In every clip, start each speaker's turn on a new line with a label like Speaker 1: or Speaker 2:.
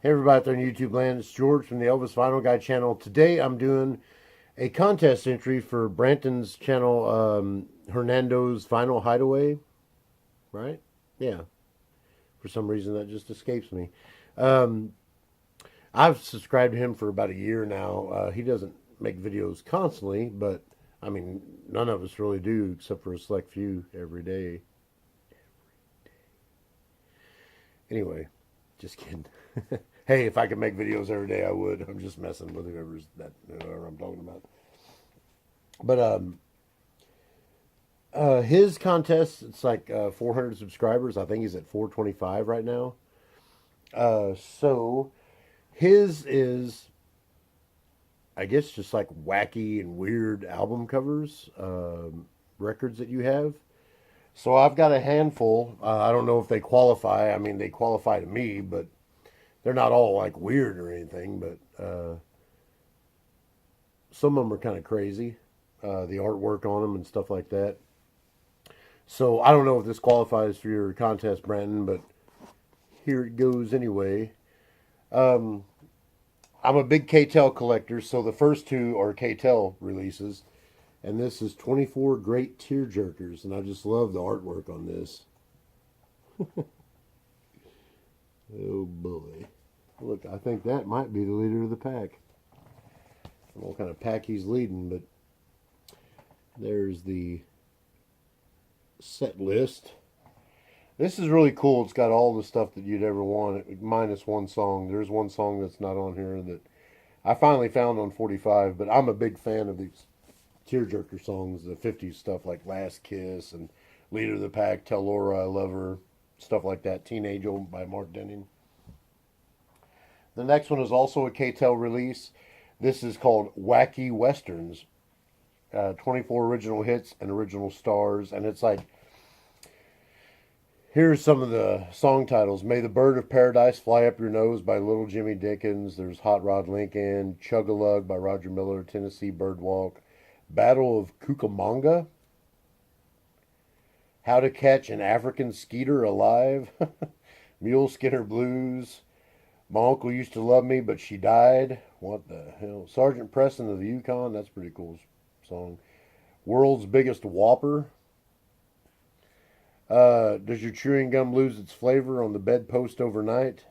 Speaker 1: Hey everybody out there in YouTube land, it's George from the Elvis Vinyl Guy channel. Today I'm doing a contest entry for Branton's channel, Hernando's Vinyl Hideaway, right? Yeah, for some reason that just escapes me. Um, I've subscribed to him for about a year now. He doesn't make videos constantly, but I mean, none of us really do except for a select few every day. Anyway, just kidding. Hey, if I could make videos every day, I would. I'm just messing with whoever I'm talking about. But his contest, it's like 400 subscribers. I think he's at 425 right now. So his is, I guess, just like wacky and weird album covers, records that you have. So I've got a handful. I don't know if they qualify. I mean, they qualify to me, but they're not all like weird or anything. But some of them are kind of crazy. The artwork on them and stuff like that. So I don't know if this qualifies for your contest, Brandon, but here it goes anyway. Um, I'm a big k-tel collector, so the first two are k-tel releases, and this is 24 Great Tearjerkers, and I just love the artwork on this. Oh boy. Look, I think that might be the leader of the pack. I don't know what kind of pack he's leading, but there's the set list. This is really cool. It's got all the stuff that you'd ever want, minus one song. There's one song that's not on here that I finally found on 45, but I'm a big fan of these tearjerker songs, the 50s stuff like Last Kiss and Leader of the Pack, Tell Laura I Love Her, stuff like that. Teen Angel by Mark Denning. The next one is also a k-tel release. This is called Wacky Westerns. 24 original hits and original stars, and it's like, here's some of the song titles. May the Bird of Paradise Fly Up Your Nose by Little Jimmy Dickens. There's Hot Rod Lincoln. Chug-a-Lug by Roger Miller. Tennessee Birdwalk. Battle of Cucamonga. How to Catch an African Skeeter Alive. Mule Skinner Blues. My Uncle Used to Love Me, but She Died. What the hell? Sergeant Preston of the Yukon. That's a pretty cool song. World's Biggest Whopper. Does your chewing gum lose its flavor on the bedpost overnight?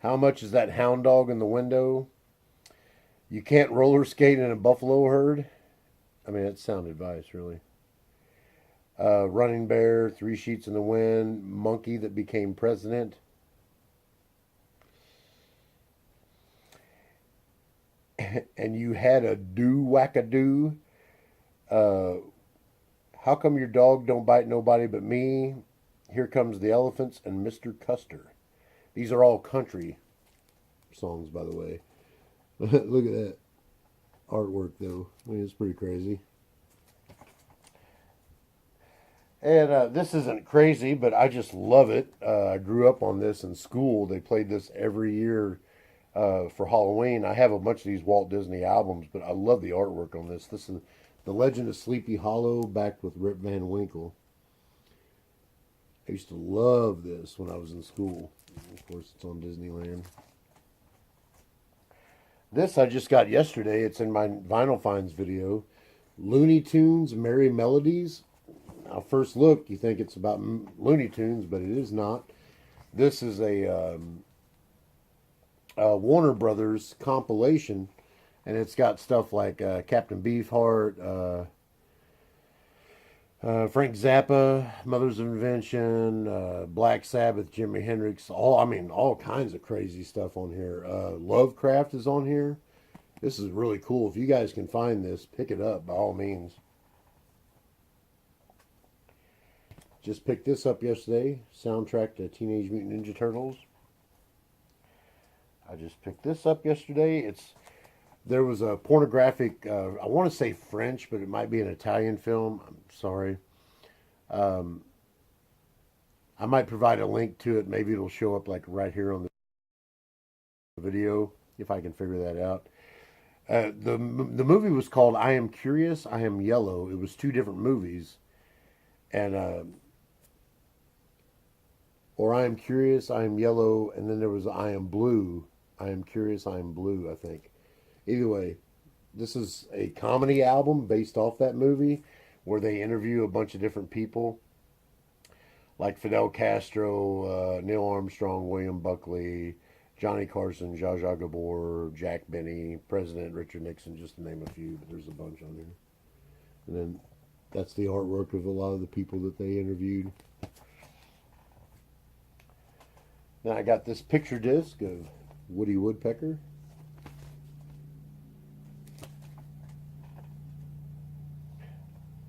Speaker 1: How much is that hound dog in the window? You can't roller skate in a buffalo herd. I mean, that's sound advice, really. Running Bear, Three Sheets in the Wind, Monkey That Became President. And you had a do-whack-a-do. How come your dog don't bite nobody but me? Here Comes the Elephants and Mr. Custer. These are all country songs, by the way. Look at that artwork, though. I mean, it's pretty crazy. And this isn't crazy, but I just love it. I grew up on this in school. They played this every year for Halloween. I have a bunch of these Walt Disney albums, but I love the artwork on this. This is The Legend of Sleepy Hollow, backed with Rip Van Winkle. I used to love this when I was in school. Of course, it's on Disneyland. This I just got yesterday. It's in my Vinyl Finds video. Looney Tunes Merry Melodies. Now, first look, you think it's about Looney Tunes, but it is not. This is a Warner Brothers compilation, and it's got stuff like Captain Beefheart, Frank Zappa, Mothers of Invention, Black Sabbath, Jimi Hendrix, all kinds of crazy stuff on here. Lovecraft is on here. This is really cool. If you guys can find this, pick it up by all means. Just picked this up yesterday. Soundtrack to Teenage Mutant Ninja Turtles. I just picked this up yesterday. There was a pornographic, I want to say French, but it might be an Italian film. I'm sorry. I might provide a link to it. Maybe it'll show up like right here on the video, if I can figure that out. The movie was called I Am Curious, I Am Yellow. It was two different movies. And or I am curious, I am yellow, and then there was I am blue. I am curious, I am blue, I think. Either way, this is a comedy album based off that movie where they interview a bunch of different people like Fidel Castro, Neil Armstrong, William Buckley, Johnny Carson, Zsa Zsa Gabor, Jack Benny, President Richard Nixon, just to name a few, but there's a bunch on here. And then that's the artwork of a lot of the people that they interviewed. Now I got this picture disc of Woody Woodpecker.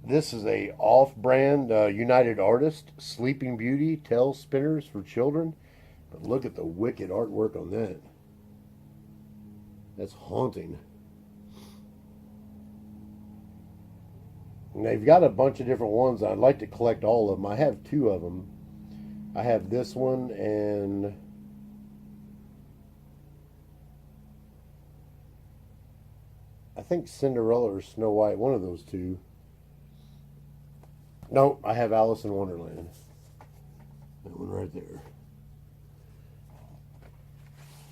Speaker 1: This is a off-brand United Artist Sleeping Beauty tail spinners for children. But look at the wicked artwork on that. That's haunting. And they've got a bunch of different ones. I'd like to collect all of them. I have two of them. I have this one and I think Cinderella or Snow White, one of those two. No, I have Alice in Wonderland. That one right there.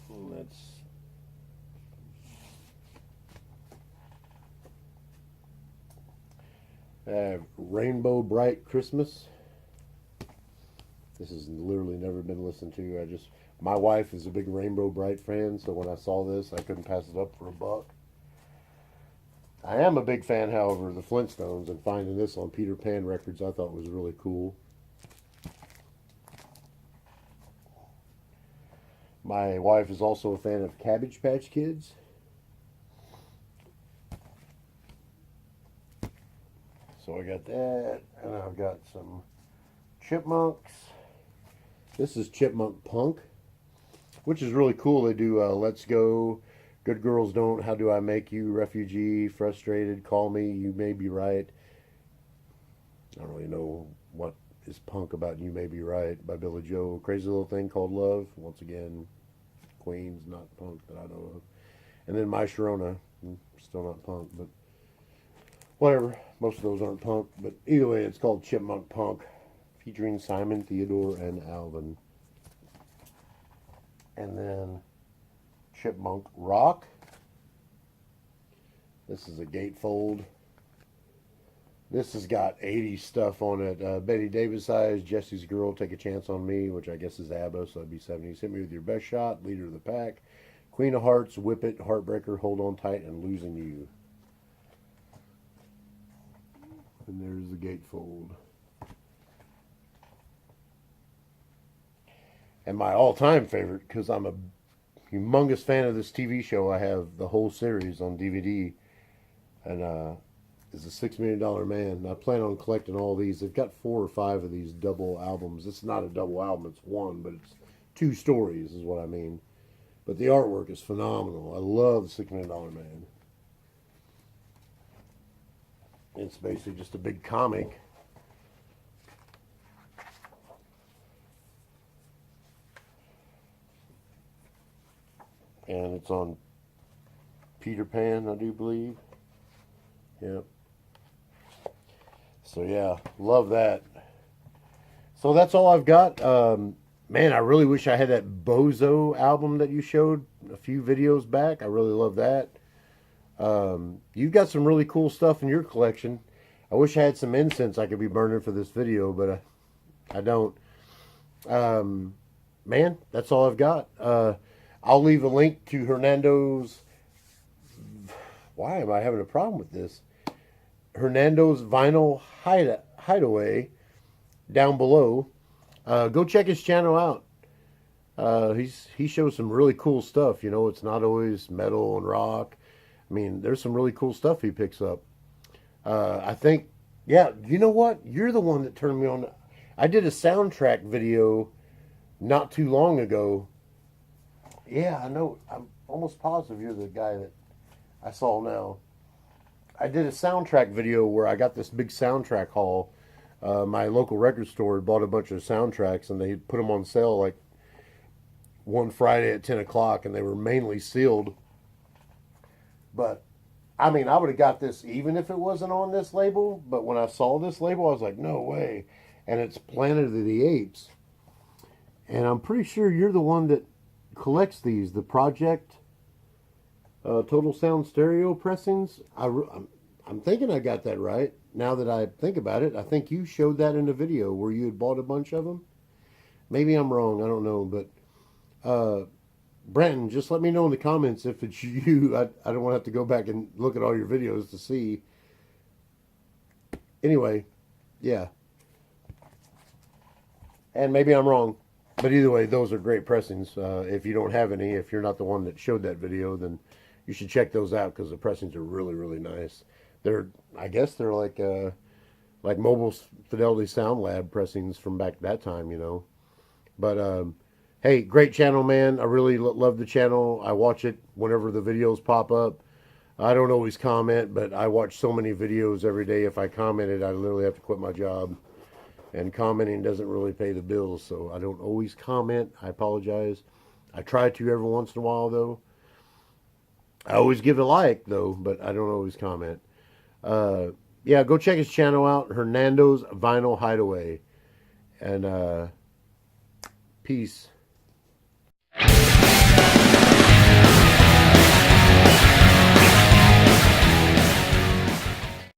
Speaker 1: And that's Rainbow Bright Christmas. This has literally never been listened to. My wife is a big Rainbow Bright fan, so when I saw this, I couldn't pass it up for a buck. I am a big fan, however, of the Flintstones, and finding this on Peter Pan Records I thought was really cool. My wife is also a fan of Cabbage Patch Kids. So I got that, and I've got some Chipmunks. This is Chipmunk Punk, which is really cool. They do Let's Go, Good Girls Don't, How Do I Make You, Refugee, Frustrated, Call Me, You May Be Right. I don't really know what is punk about You May Be Right by Billy Joel. Crazy Little Thing Called Love, once again, Queens, not punk that I know of. And then My Sharona, still not punk, but whatever. Most of those aren't punk, but either way, it's called Chipmunk Punk, featuring Simon, Theodore, and Alvin. And then Chipmunk Rock. This is a gatefold. This has got 80s stuff on it. Betty Davis Eyes, Jesse's Girl, Take a Chance on Me, which I guess is ABBA, so that'd be 70s. Hit Me With Your Best Shot, Leader of the Pack, Queen of Hearts, Whip It, Heartbreaker, Hold On Tight, and Losing You. And there's the gatefold. And my all-time favorite, because I'm a humongous fan of this TV show, I have the whole series on DVD. And is a $6 Million Man. I plan on collecting all these. They've got 4 or 5 of these double albums. It's not a double album, it's one, but it's 2 stories is what I mean. But the artwork is phenomenal. I love the $6 Million Man. It's basically just a big comic. And it's on Peter Pan, I do believe. Yep. So yeah, love that. So that's all I've got. Man, I really wish I had that Bozo album that you showed a few videos back. I really love that. You've got some really cool stuff in your collection. I wish I had some incense I could be burning for this video, but I don't. Man, that's all I've got. I'll leave a link to Hernando's. Why am I having a problem with this? Hernando's Vinyl Hideaway down below. Go check his channel out. He shows some really cool stuff. You know, it's not always metal and rock. I mean, there's some really cool stuff he picks up. I think, yeah, you know what? You're the one that turned me on. I did a soundtrack video not too long ago. Yeah, I know. I'm almost positive you're the guy that I saw now. I did a soundtrack video where I got this big soundtrack haul. My local record store bought a bunch of soundtracks, and they put them on sale like one Friday at 10 o'clock, and they were mainly sealed. But, I mean, I would have got this even if it wasn't on this label, but when I saw this label, I was like, no way. And it's Planet of the Apes. And I'm pretty sure you're the one that collects these, the Project Total Sound Stereo pressings. I'm thinking I got that right. Now that I think about it, I think you showed that in a video where you had bought a bunch of them. Maybe I'm wrong. I don't know. But Brandon, just let me know in the comments if it's you. I don't want to have to go back and look at all your videos to see. Anyway, yeah. And maybe I'm wrong. But either way, those are great pressings. If you don't have any, if you're not the one that showed that video, then you should check those out because the pressings are really, really nice. I guess they're like Mobile Fidelity Sound Lab pressings from back that time, you know. But hey, great channel, man. I really love the channel. I watch it whenever the videos pop up. I don't always comment, but I watch so many videos every day. If I commented, I literally have to quit my job. And commenting doesn't really pay the bills, so I don't always comment. I apologize. I try to every once in a while, though. I always give a like, though, but I don't always comment. Yeah, go check his channel out, Fernando's Vinyl Hideaway. And peace.